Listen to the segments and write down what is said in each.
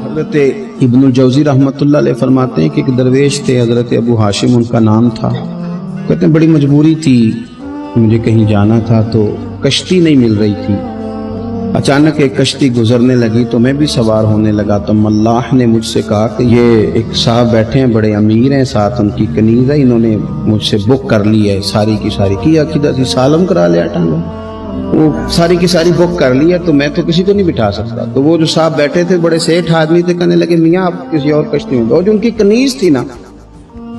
حضرت ابن الجوزی رحمۃ اللہ علیہ فرماتے ہیں کہ ایک درویش تھے، حضرت ابو ہاشم ان کا نام تھا۔ کہتے ہیں بڑی مجبوری تھی، مجھے کہیں جانا تھا تو کشتی نہیں مل رہی تھی۔ اچانک ایک کشتی گزرنے لگی تو میں بھی سوار ہونے لگا تو ملاح نے مجھ سے کہا کہ یہ ایک صاحب بیٹھے ہیں، بڑے امیر ہیں، ساتھ ان کی کنیز ہے، انہوں نے مجھ سے بک کر لی ہے، ساری کی ساری کی عقیدہ سی سالم کرا لیا ٹانگا، وہ ساری کی ساری بک کر لی ہے تو میں تو کسی کو نہیں بٹھا سکتا۔ تو وہ جو صاحب بیٹھے تھے بڑے سیٹھ آدمی تھے، کہنے لگے میاں آپ کسی اور کشتی میں، اور جو ان کی کنیز تھی نا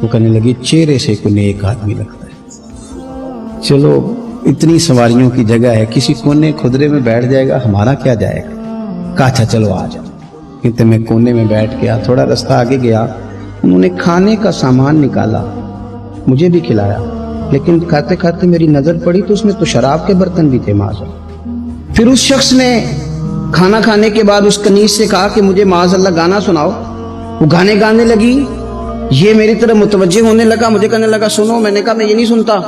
وہ کہنے لگی چہرے سے کوئی نیک آدمی لگتا ہے، چلو اتنی سواریوں کی جگہ ہے، کسی کونے کھدرے میں بیٹھ جائے گا، ہمارا کیا جائے گا۔ کہا اچھا چلو آ جاؤ۔ کہتے میں کونے میں بیٹھ گیا، تھوڑا رستہ آگے گیا، انہوں نے کھانے کا سامان نکالا، مجھے بھی کھلایا، لیکن کھاتے کھاتے میری نظر پڑی تو اس میں تو شراب کے برتن بھی تھے معاذ اللہ۔ پھر اس شخص نے کھانا کھانے کے بعد اس کنیز سے کہا کہ مجھے معاذ اللہ گانا سناؤ۔ وہ گانے گانے لگی، یہ میری طرف متوجہ ہونے لگا، مجھے کہنے لگا سنو، میں نے کہا میں یہ نہیں سنتا۔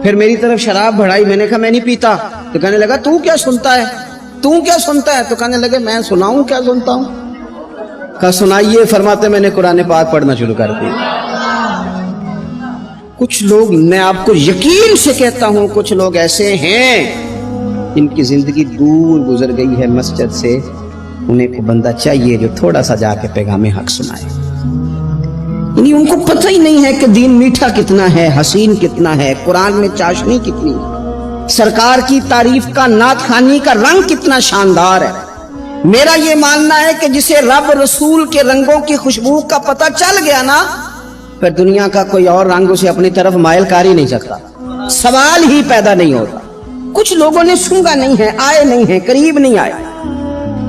پھر میری طرف شراب بڑھائی، میں نے کہا میں نہیں پیتا، تو کہنے لگا تو کیا سنتا ہے، تو کیا سنتا ہے، تو کہنے لگے میں سناؤں کیا سنتا ہوں۔ کہا سنائیے، فرماتے میں نے قرآن پاک پڑھنا شروع کر دیا۔ کچھ لوگ، میں آپ کو یقین سے کہتا ہوں، کچھ لوگ ایسے ہیں جن کی زندگی دور گزر گئی ہے مسجد سے، انہیں کو بندہ چاہیے جو تھوڑا سا جا کے پیغام حق سنائے۔ یعنی ان کو پتہ ہی نہیں ہے کہ دین میٹھا کتنا ہے، حسین کتنا ہے، قرآن میں چاشنی کتنی ہے، سرکار کی تعریف کا، نعت خوانی کا رنگ کتنا شاندار ہے۔ میرا یہ ماننا ہے کہ جسے رب رسول کے رنگوں کی خوشبو کا پتہ چل گیا نا، پھر دنیا کا کوئی اور رنگ اسے اپنی طرف مائل کر ہی نہیں سکتا، سوال ہی پیدا نہیں ہوتا۔ کچھ لوگوں نے سنگا نہیں ہے، آئے نہیں ہیں، قریب نہیں آئے۔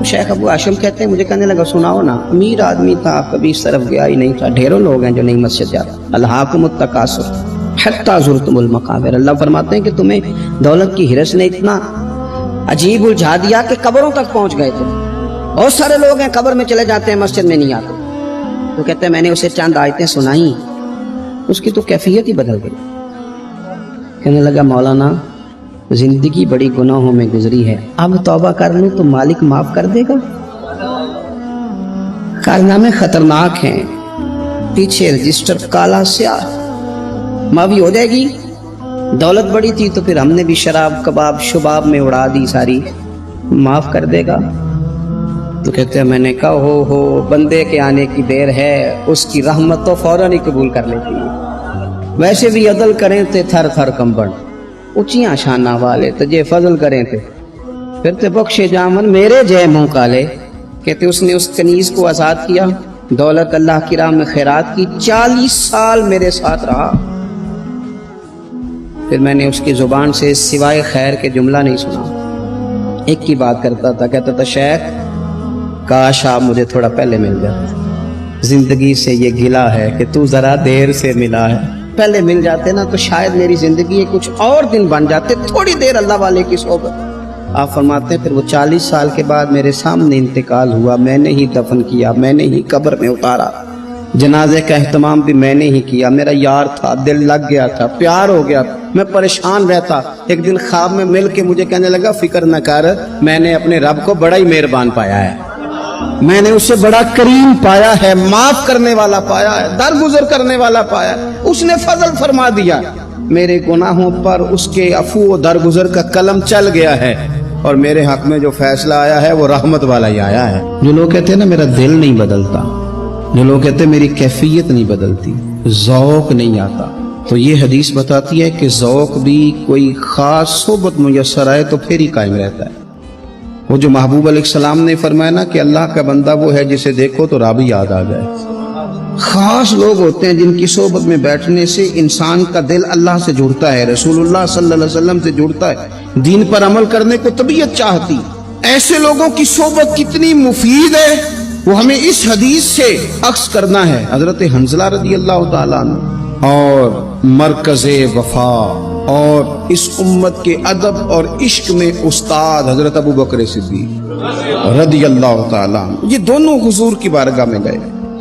شیخ ابو ہاشم کہتے ہیں مجھے کہنے لگا سناؤ نا، امیر آدمی تھا، کبھی اس طرف گیا ہی نہیں تھا، ڈھیروں لوگ ہیں جو نہیں مسجد جاتے۔ الہاکم التکاثر حتی زرتم المقابر، اللہ فرماتے ہیں کہ تمہیں دولت کی ہرس نے اتنا عجیب الجھا دیا کہ قبروں تک پہنچ گئے تھے۔ بہت سارے لوگ ہیں قبر میں چلے جاتے ہیں، مسجد میں نہیں آتے۔ تو کہتے ہیں میں نے اسے چند آیتیں سنائیں، اس کی تو کیفیت ہی بدل گئی۔ کہنے لگا مولانا زندگی بڑی گناہوں میں گزری ہے، اب توبہ کر لوں تو مالک معاف کر دے گا؟ کارنامے خطرناک ہیں، پیچھے رجسٹر کالا سیاہ، معافی ہو جائے گی۔ دولت بڑی تھی تو پھر ہم نے بھی شراب کباب شباب میں اڑا دی ساری، معاف کر دے گا؟ تو کہتے ہیں میں نے کہا ہو بندے کے آنے کی دیر ہے، اس کی رحمت تو فوراً ہی قبول کر لیتی ہے۔ ویسے بھی عدل کریں تے تھر تھر کمبن، اونچیاں شانہ والے تجھے فضل کریں تھے، پھر تے بخشے جامن میرے جے منہ کالے۔ کہتے اس نے اس کنیز کو آزاد کیا، دولت اللہ کی راہ میں خیرات کی، 40 سال میرے ساتھ رہا، پھر میں نے اس کی زبان سے سوائے خیر کے جملہ نہیں سنا۔ ایک ہی بات کرتا تھا، کہتا تھا شیخ کاش آپ مجھے تھوڑا پہلے مل جاتے، زندگی سے یہ گلہ ہے کہ تو ذرا دیر سے ملا ہے، پہلے مل جاتے نا تو شاید میری زندگی کچھ اور دن بن جاتے، تھوڑی دیر اللہ والے کی صحبت۔ آپ فرماتے ہیں پھر وہ 40 سال کے بعد میرے سامنے انتقال ہوا، میں نے ہی دفن کیا، میں نے ہی قبر میں اتارا، جنازے کا اہتمام بھی میں نے ہی کیا۔ میرا یار تھا، دل لگ گیا تھا، پیار ہو گیا، میں پریشان رہتا۔ ایک دن خواب میں مل کے مجھے کہنے لگا فکر نہ کر، میں نے اپنے رب کو بڑا ہی مہربان پایا ہے، میں نے اسے بڑا کریم پایا ہے، معاف کرنے والا پایا ہے، درگزر کرنے والا پایا ہے، اس نے فضل فرما دیا، میرے گناہوں پر اس کے عفو و درگزر کا قلم چل گیا ہے، اور میرے حق میں جو فیصلہ آیا ہے وہ رحمت والا ہی آیا ہے۔ جو لوگ کہتے ہیں نا میرا دل نہیں بدلتا، جو لوگ کہتے ہیں میری کیفیت نہیں بدلتی، ذوق نہیں آتا، تو یہ حدیث بتاتی ہے کہ ذوق بھی کوئی خاص صحبت میسر آئے تو پھر ہی قائم رہتا ہے۔ وہ جو محبوب علیہ السلام نے فرمایا نا کہ اللہ کا بندہ وہ ہے جسے دیکھو تو رب یاد آ جائے۔ خاص لوگ ہوتے ہیں جن کی صحبت میں بیٹھنے سے انسان کا دل اللہ سے جڑتا ہے، رسول اللہ صلی اللہ علیہ وسلم سے جڑتا ہے، دین پر عمل کرنے کو طبیعت چاہتی۔ ایسے لوگوں کی صحبت کتنی مفید ہے وہ ہمیں اس حدیث سے عکس کرنا ہے۔ حضرت حنظلہ رضی اللہ تعالیٰ عنہ اور مرکز وفا اور اس امت کے ادب اور عشق میں استاد حضرت ابو بکر صدیق رضی اللہ تعالیٰ عنہ، یہ دونوں حضور کی بارگاہ میں گئے،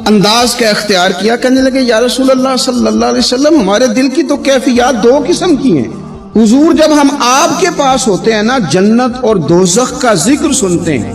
انداز کا اختیار کیا، کہنے لگے یا رسول اللہ صلی اللہ علیہ وسلم ہمارے دل کی تو کیفیات دو قسم کی ہیں۔ حضور جب ہم آپ کے پاس ہوتے ہیں نا، جنت اور دوزخ کا ذکر سنتے ہیں